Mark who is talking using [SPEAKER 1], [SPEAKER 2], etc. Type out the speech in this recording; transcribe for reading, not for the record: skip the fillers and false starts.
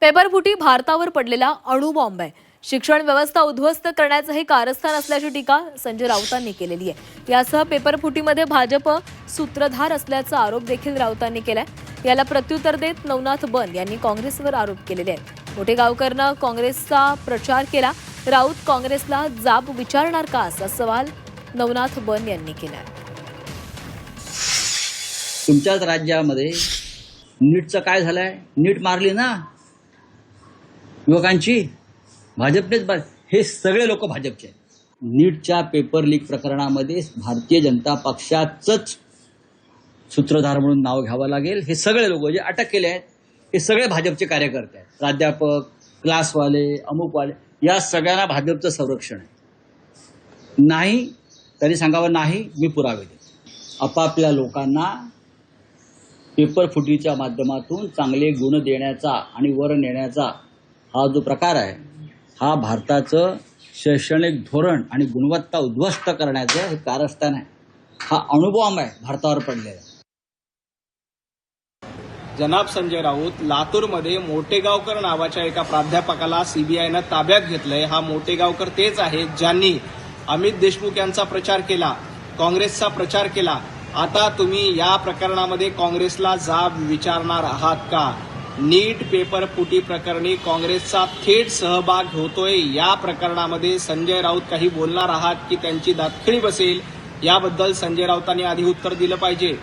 [SPEAKER 1] पेपरफुटी भारतावर पडलेला अणुबॉम्ब आहे. शिक्षण व्यवस्था उद्ध्वस्त करण्याचं हे कारस्थान असल्याची टीका संजय राऊतांनी केलेली आहे. यासह पेपरफुटीमध्ये भाजप सूत्रधार असल्याचा आरोप देखील राऊतांनी केलाय. याला प्रत्युत्तर देत नवनाथ बन यांनी काँग्रेसवर आरोप केलेले आहेत. मोठेगावकरनं काँग्रेसचा प्रचार केला. राऊत काँग्रेसला जाब विचारणार का, असा सवाल नवनाथ बन यांनी केलाय.
[SPEAKER 2] तुमच्याच राज्यामध्ये नीटचं काय झालंय? नीट मारली ना युवकांची, भाजपनेच. हे सगळे लोक भाजपचे आहेत. नीटच्या पेपर लीक प्रकरणामध्ये भारतीय जनता पक्षाचंच सूत्रधार म्हणून नाव घ्यावं लागेल. हे सगळे लोक जे अटक केले आहेत हे सगळे भाजपचे कार्यकर्ते आहेत. प्राध्यापक, क्लासवाले, अमुकवाले, या सगळ्यांना भाजपचं संरक्षण आहे. नाही तरी सांगावं, नाही मी पुरावे देतो. आपापल्या लोकांना पेपर फुटीच्या माध्यमातून चांगले गुण देण्याचा आणि वर नेण्याचा हा जो प्रकार आहे, हा भारताचं शैक्षणिक धोरण आणि गुणवत्ता उद्ध्वस्त करण्याचं हे कारस्थान आहे. हा अणुबॉम्ब आहे भारतावर पडलेला.
[SPEAKER 3] जनाब संजय राऊत, लातूरमध्ये मोठेगावकर नावाच्या एका प्राध्यापकाला सीबीआयनं ताब्यात घेतलंय. हा मोठेगावकर तेच आहेत ज्यांनी अमित देशमुख यांचा प्रचार केला, काँग्रेसचा प्रचार केला. आता तुम्ही या प्रकरणामध्ये काँग्रेसला जाब विचारणार आहात का? नीट पेपर फुटी प्रकरणी काँग्रेसचा थेट सहभाग होतोय. या प्रकरणामध्ये संजय राऊत काही बोलणार आहात की त्यांची दातखिळी बसेल? याबद्दल संजय राऊतांनी आधी उत्तर दिलं पाहिजे.